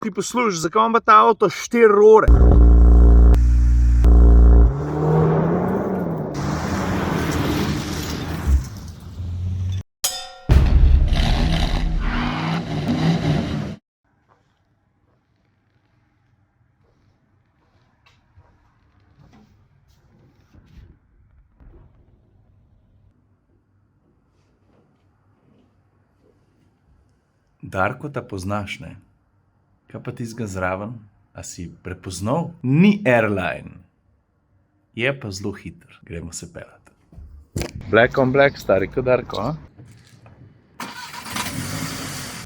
Ti poslušaj, zakaj ima ta avto 4 ure? Darko, ta poznaš, ne? Kaj pa tistega zraven? A si prepoznal? Ni airline. Je pa zelo hiter. Gremo se pelati. Black on black, stari kot Darko, a?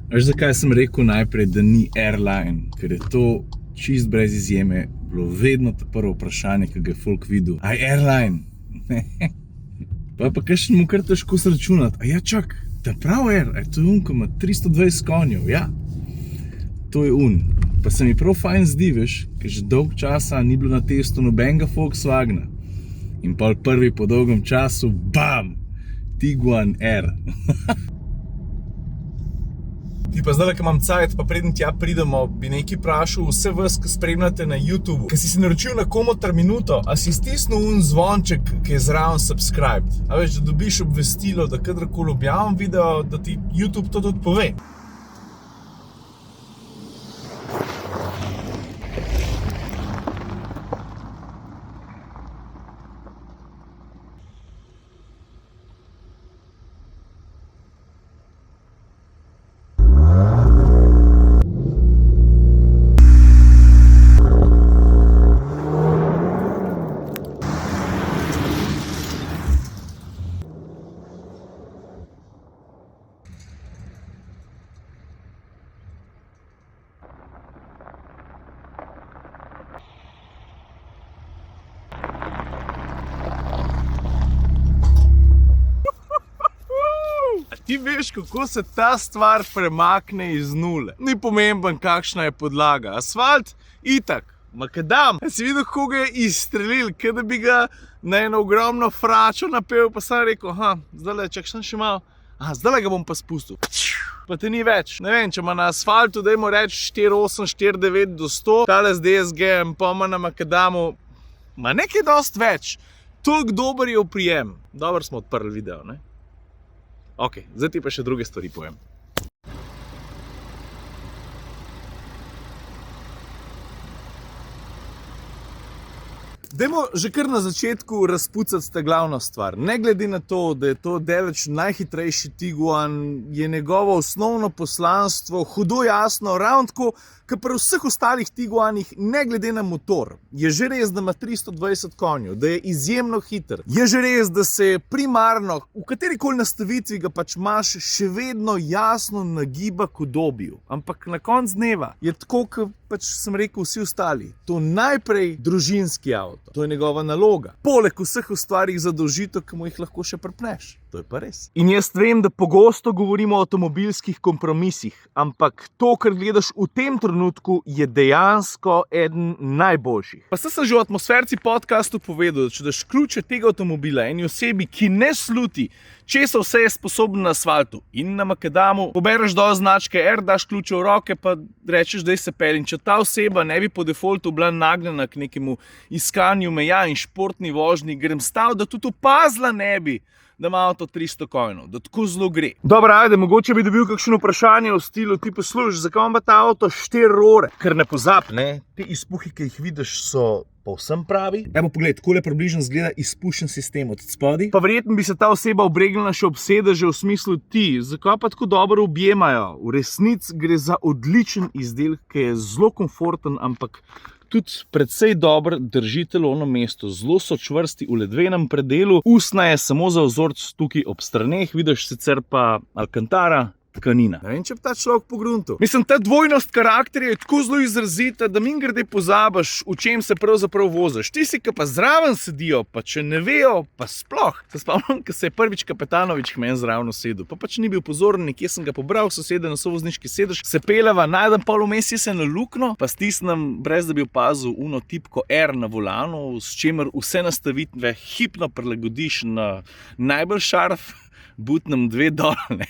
Veš, zakaj sem rekel najprej, da ni airline? Ker je to čist brez izjeme bilo vedno to prvo vprašanje, ki ga je folk videl. Aj airline? Pa kakšen mu kar težko sračunati. A ja, čak, ta prav air, to je ko ima 320 konjev, ja. To je Pa se mi prav fajn zdi, veš, ker že dolg časa ni bilo na testu nobenega Volkswagena. In pol prvi po dolgem času, bam, Tiguan R. Ti pa zdaj, ko imam cajt, pa preden tja pridemo, bi nekaj vprašal vse vas, ki spremljate na YouTube. Ker si naročil na Komotar minuto, a si stisnil zvonček, ki je zraven subscribed. A veš, da dobiš obvestilo, da kadarkoli objavim video, da ti YouTube to tudi pove. Ti veš, kako se ta stvar premakne iz nule. Ni pomemben, kakšna je podlaga. Asfalt, itak, makadam. Si videl, kako ga je izstrelil, kot da bi ga na eno ogromno fračo napel, pa sem rekel, zdajle, čak sem še malo, zdajle ga bom pa spustil. Pa te ni več. Ne vem, če ima na asfaltu, dajmo reči 4,8, 4,9 do 100, tale z DSG-em, pa ima na makadamu, ma nekaj dost več. Toliko dober je oprijem. Dobro smo odprli video, ne? Ok, zdaj ti pa še druge stvari povem. Dajmo že kar na začetku razpucati ta glavno stvar. Ne glede na to, da je to daleč najhitrejši Tiguan, je njegovo osnovno poslanstvo hudo jasno, ravno tako, kot pri vseh ostalih Tiguanih, ne glede na motor. Je že res, da ima 320 konjev, da je izjemno hiter. Je že res, da se primarno, v katerikoli nastavitvi ga pač imaš, še vedno jasno nagiba k udobju. Ampak na koncu dneva je tako, kot pač sem rekel vsi ostali. To najprej družinski avto. To je njegova naloga. Poleg vseh ustvarih zadolžitev, ki mu jih lahko še pripneš. To je pa res. In jaz vem, da pogosto govorimo o avtomobilskih kompromisih, ampak to, kar gledaš v tem trenutku, je dejansko eden najboljših. Pa sem že v Atmosferci podcastu povedal, da če daš ključe tega avtomobila eni osebi, ki ne sluti, česa vse je sposoben na asfaltu in na makadamu, pobereš dol značke R, daš ključe v roke, pa rečeš, da se pelje. In če ta oseba ne bi po defaultu bila nagnjena k nekemu iskanju meja in športni vožnji, grem stav, da tudi opazila ne bi, da ima avto 300 konjev, da tako zelo gre. Dobro, ajde, mogoče bi dobil kakšno vprašanje v stilu, ti poslušaj, zakaj ima ta avto 4 ure? Ker ne pozab, ne, te izpuhi, ki jih vidiš, so povsem pravi. Dajmo pogled, takole približno izgleda izpušen sistem od spodaj. Pa verjetno bi se ta oseba obregnila še ob sedeže v smislu ti, zakaj pa tako dobro objemajo? V resnici gre za odličen izdelek, ki je zelo komforten, ampak tudi precej dobro drži telovno mesto. Zelo so čvrsti v ledvenem predelu. Usnja je samo za vzorc tukaj ob straneh, vidiš sicer pa alkantara, tkanina. Ne vem, če bi ta človek pogruntal. Mislim, ta dvojnost karakterja je tako zelo izrazita, da mimogrede pozabiš, v čem se pravzaprav voziš. Tisti, ki pa zraven sedijo, pa če ne vejo, pa sploh. Se spomnim, ko se je prvič Kapetanovič k meni zraven usedel, pa pač ni bil pozoren, nekje sem ga pobral, sosede na sovozniški sedež, se peljeva, najdem pol vmes se na luknjo, pa stisnem, brez da bi opazil, uno tipko R na volanu, s čimer vse nastavitve hipno prilagodiš na najbolj šarf butnem 2 dolne.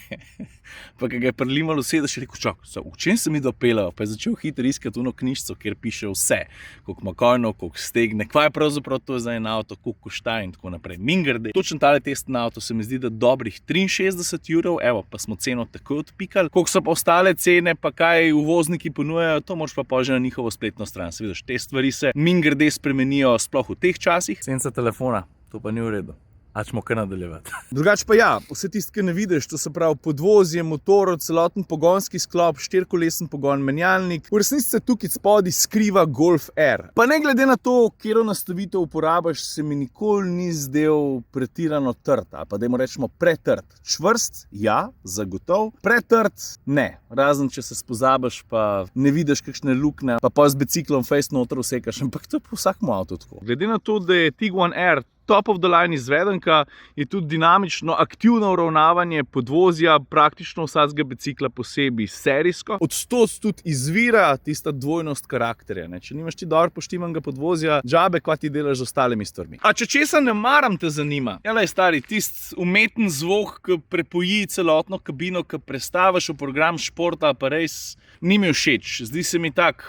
Pa ki ga je prilimalo sedež, je rekel, čak, v čem se mi dopelajo? Pa je začel hitro iskati uno knjižico, kjer piše vse. Koliko ima kojnov, koliko stegne, kva je pravzaprav to za en avto, koliko košta in tako naprej. Mimogrede, točno tale testen avto se mi zdi, da dobrih 63 €, evo, pa smo ceno takoj odpikali. Koliko so pa ostale cene, pa kaj uvozniki ponujajo, to moraš pa že na njihovo spletno stran. Se vidiš, te stvari se mimogrede spremenijo sploh v teh časih. Senca telefona, to pa ni v redu. Ačmo kar nadaljevati. Drugače pa ja, vse tisto, ki ne vidiš, to se pravi podvozje, motor, celoten pogonski sklop, 4-kolesen pogon, menjalnik. V resnici se tukaj spodaj skriva Golf R. Pa ne glede na to, katero nastavitev uporabiš, se mi nikoli ni zdel pretirano trd, ali pa dajmo rečemo pretrd. Čvrst, ja, zagotov. Pretrd, ne. Razen, če se spozabiš, pa ne vidiš kakšne luknje, pa z biciklom fejst noter vsekaš, ampak to je po vsakem avtu tako. Glede na to, da je Tiguan R top of the line izvedenka, je tudi dinamično, aktivno uravnavanje podvozja praktično vsakega bicikla posebej serijsko. Od 100 tudi izvira tista dvojnost karakterja. Ne? Če nimaš ti dobro poštimanega podvozja, džabe, kva ti delaš z ostalimi stvarmi. A če česa ne maram, te zanima? Jale, stari, tist umeten zvok, ki prepoji celotno kabino, ki prestaviš v program športa, pa res ni mi všeč. Zdi se mi tak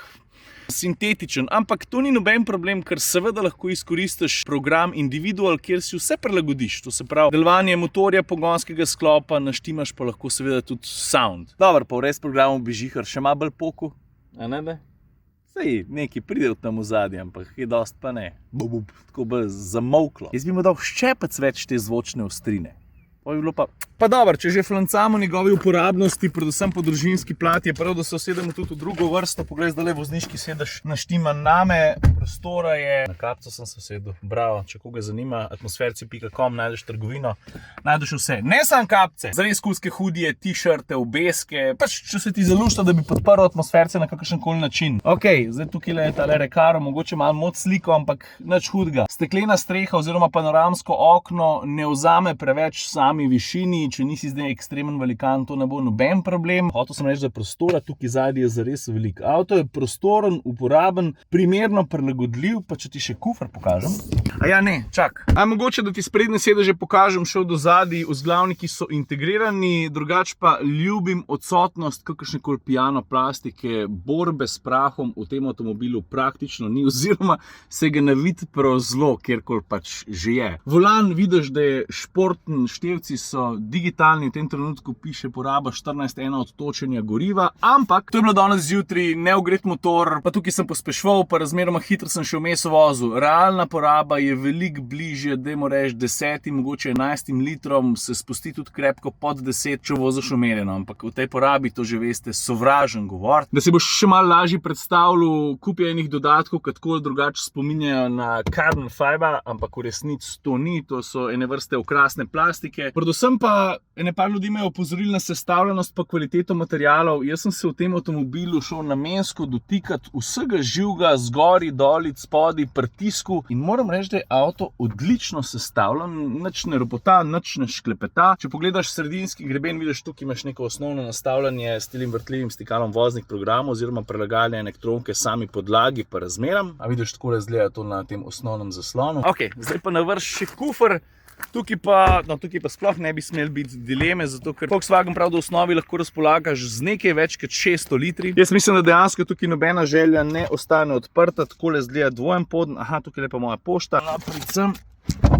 sintetičen, ampak to ni noben problem, ker seveda lahko izkoristiš program Individual, kjer si vse prilagodiš. To se pravi, delovanje motorja, pogonskega sklopa, naštimaš pa lahko seveda tudi sound. Dobro, pa v res programu bi žihar še malo bolj poku, a ne be? Sej, nekaj pride v tam v zadnji, ampak je dost pa ne. Tako bolj zamolklo. Jaz bi mu dal ščepec več te zvočne ostrine. Pa dobro, če že flancamo njegovi uporabnosti, predvsem po družinski plati, je prav, da se usedemo tudi v drugo vrsto. Poglej, zdaj le vozniški sedež naštima name, prostora je. Na kapco sem se usedel, bravo, če koga zanima, atmosferci.com, najdeš trgovino, najdeš vse. Ne samo kapce, zares kulske hudije, t-shirte, obeske, pač če se ti zalušta, da bi podprl atmosferce na kakršenkoli način. Ok, zdaj tukaj je tale Recaro, mogoče malo mod sliko, ampak nič hudega. Steklena streha oziroma panoramsko okno ne vzame preveč višini, če nisi zdaj ekstremen velikan, to ne bo noben problem. Hotel sem reči, da prostora tukaj zadnji je zares veliko. Avto je prostoren, uporaben, primerno prilagodljiv, pa če ti še kufer pokažem. A ja, ne, čak. A mogoče, da ti sprednje sedeže pokažem še do zadnji, vzglavniki so integrirani, drugače pa ljubim odsotnost kakršnekoli piano plastike, borbe s prahom v tem avtomobilu praktično ni, oziroma se ga navid prav zelo, kjerkoli pač že je. Volan vidiš, da je športen, števci so digitalni, v tem trenutku piše poraba 14,1 od točenja goriva, ampak to je bilo danes zjutraj, neogret motor, pa tukaj sem pospešval, pa razmeroma hitro sem še vmes vozil. Realna poraba je veliko bližje, dajmo reči 10, mogoče 11 litrom, se spusti tudi krepko pod 10, če voziš umerjeno, ampak v tej porabi, to že veste, sovražen govor. Da si boš še malo lažje predstavljal, kupi enih dodatkov, ki tako drugače spominjajo na carbon fiber, ampak v resnici to ni, to so ene vrste okrasne plastike. Predvsem pa ene par ljudi me je opozorili na sestavljenost pa kvaliteto materialov. Jaz sem se v tem avtomobilu šel namensko dotikati vsega živega, zgori, dolic, spodaj, pritisku in moram reči, da je avto odlično sestavljen, nič ne ropota, nič ne šklepeta. Če pogledaš sredinski greben, vidiš tukaj imaš neko osnovno nastavljanje s telim vrtljivim stikalom voznih programov oziroma prelaganje elektronke sami podlagi pa razmeram. A vidiš, tako razgleda to na tem osnovnem zaslonu. Ok, zdaj pa na vrš še kufer. Tukaj pa sploh ne bi smeli biti dileme, zato ker Volkswagen prav do osnovi lahko razpolagaš z nekaj več kot 600 litri. Jaz mislim, da dejansko tukaj nobena želja ne ostane odprta, takole zgleda dvojen poden. Aha, tukaj je pa moja pošta. Predvsem.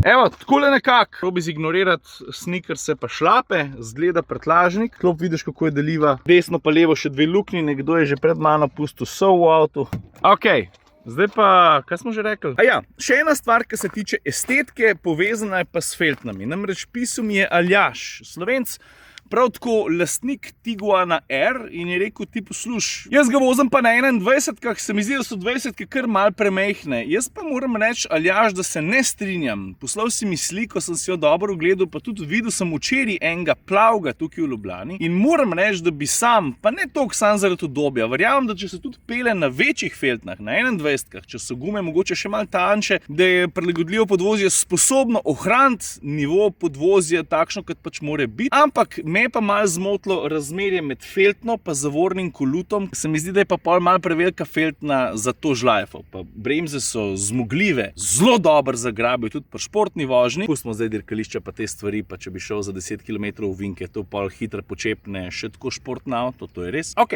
Evo, takole nekako. Probi zignorirati sneakerse pa šlape, zgleda prtlažnik. Klop vidiš, kako je deliva. Desno pa levo še 2 luknji, nekdo je že pred mano pustil sol v avtu. Ok. Zdaj pa, kaj smo že rekli? A ja, še ena stvar, ki se tiče estetike, povezana je pa s feltnami. Namreč pisal mi je Aljaž, Slovenc, prav tako lastnik Tiguana R in je rekel, ti posluš, jaz ga vozim pa na 21-kah, se mi zdi, da so 20-ke kar mal premehne. Jaz pa moram reči, Aljaž, da se ne strinjam. Poslal si mi sliko, sem si jo dobro ogledal, pa tudi videl sem včeraj enega plavga tukaj v Ljubljani in moram reči, da bi sam, pa ne toliko sam zaradi udobja, verjamem, da če se tudi pele na večjih feltnah, na 21-kah, če so gume mogoče še malo tanjše, da je prilagodljivo podvozje sposobno ohraniti nivo podvozja takšno, kot pač more biti, ampak Me pa malo zmotilo razmerje med feltno pa zavornim kolutom. Se mi zdi, da je pa pol malo prevelika feltna za to žlajfo. Pa bremze so zmogljive, zelo dobro zagrabijo, tudi pri športni vožnji. Pustimo zdaj dirkališča pa te stvari, pa če bi šel za 10 km v vinke, to pol hitro počepne še tako športno avto, to je res. Ok,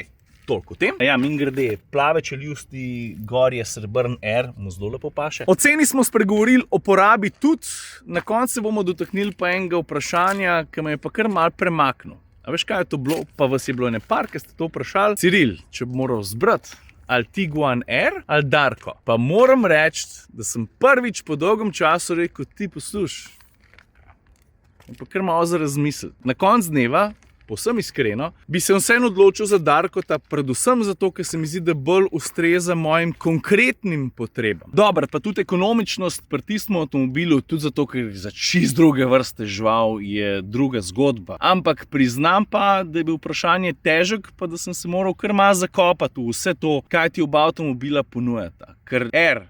toliko o tem. Ja, mimogrede, plave čeljusti, gor je srebrn R, mu zelo lepo paše. O ceni smo spregovorili, o porabi tudi. Na koncu se bomo dotaknili pa enega vprašanja, ki me je pa kar malo premaknil. A veš, kaj je to bilo? Pa vas je bilo ene par, ki ste to vprašali. Ciril, če bi moral zbrati ali Tiguan R ali Darko. Pa moram reči, da sem prvič po dolgem času rekel, ti poslušaj, pa kar malo za razmisliti. Na koncu dneva, povsem iskreno, bi se vseeno odločil za Darkota, predvsem zato, ker se mi zdi, da bolj ustreza mojim konkretnim potrebam. Dobro, pa tudi ekonomičnost pri tistem avtomobilu, tudi zato, ker za čist druge vrste žival je druga zgodba. Ampak priznam pa, da je bil vprašanje težek, pa da sem se moral kar malo zakopati v vse to, kaj ti oba avtomobila ponujata. Ker R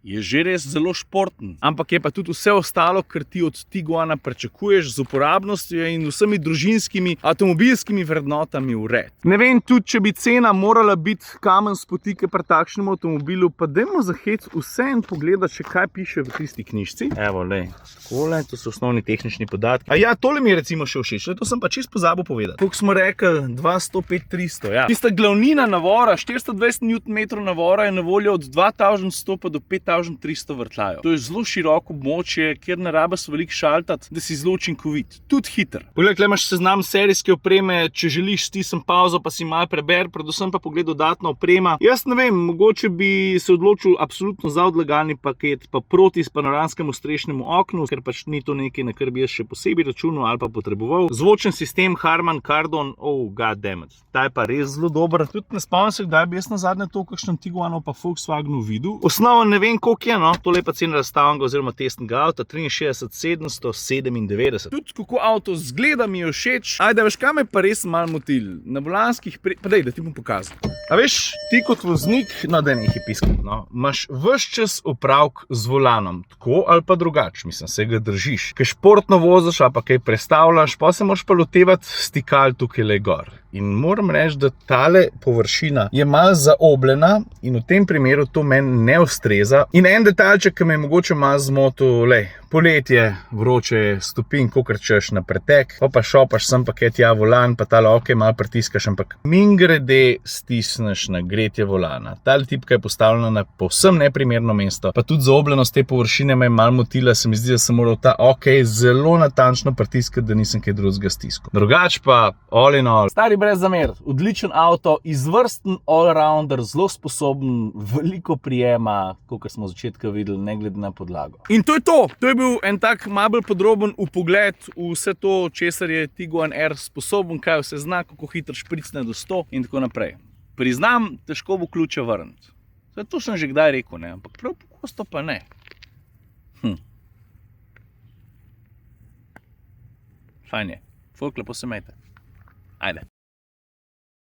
je že res zelo športen, ampak je pa tudi vse ostalo, kar ti od Tiguana pričakuješ z uporabnostjo in vsemi družinskimi avtomobilskimi vrednotami vred. Ne vem tudi, če bi cena morala biti kamen spotike pri takšnem avtomobilu, pa dajmo za hec vseeno pogledati, še kaj piše v tisti knjižci. Evo, lej, takole, to so osnovni tehnični podatki. A ja, tole mi je recimo še všeč, to sem pa čisto pozabil povedati. Koliko smo rekli, 205-300, ja. Tista glavnina navora, 420 Nm navora je na voljo od 2100 pa do 5300 vrtljajev. To je zelo široko območje, kjer ne rabiš veliko šaltati, da si zelo učinkovit. Tudi hiter. Poglej, tukaj imaš seznam serijske opreme, če želiš stisnem pauzo, pa si malo preber, predvsem pa pogled dodatna oprema. Jaz ne vem, mogoče bi se odločil absolutno za odlagalni paket, pa proti s panoramskemu strešnemu oknu, ker pač ni to nekaj, na kar bi jaz še posebej računal ali pa potreboval. Zvočen sistem Harman Kardon, oh god damn it. Ta je pa res zelo dober. Tudi ne spomnim se, kdaj bi jaz nazadnje to v kakšnem Tiguanu pa Volkswagenu videl. Osnova ne vem, koliko je, no, tole je pa cena razstavnega oziroma testnega avta, 63 797. Tudi kako avto zgleda mi je všeč. Ajde, veš, kaj me pa res malo motil? Na volanskih pa daj, da ti bom pokazal. A veš, ti kot voznik, no, da nekaj piskati, no, imaš ves čas opravk z volanom, tako ali pa drugače, mislim, se ga držiš. Kaj športno voziš ali pa kaj prestavljaš, pa se moraš pa lotevati stikal tukaj le gor. In moram reči, da tale površina je malo zaobljena in v tem primeru to meni ne ustreza. In en detalček, ki me je mogoče malo zmotil, lej, poletje, vroče, stopinj, kokrat češ na pretek, pa šopaš sem pa tja volan, pa tale okej malo pritiskaš, ampak mimogrede stisneš na gretje volana. Tale tipka je postavljena na povsem neprimerno mesto, pa tudi zaobljenost te površine me je malo motila, se mi zdi, da sem moral ta okej zelo natančno pritiskati, da nisem kaj drugega stiskal. Drugač pa, all in all, stari brez zamer, odličen avto, izvrsten all-rounder, zelo sposoben, veliko prijema, kot smo od začetka videli, ne glede na podlago. In to je to! To je bil en tak malo bolj podroben vpogled v vse to, česar je Tiguan R sposoben, kaj vse zna, kako hitro špricne do 100 in tako naprej. Priznam, težko bo ključe vrniti. To sem že kdaj rekel, ne, ampak prav pogosto pa ne. Fajn je. Folk, lepo se imejte.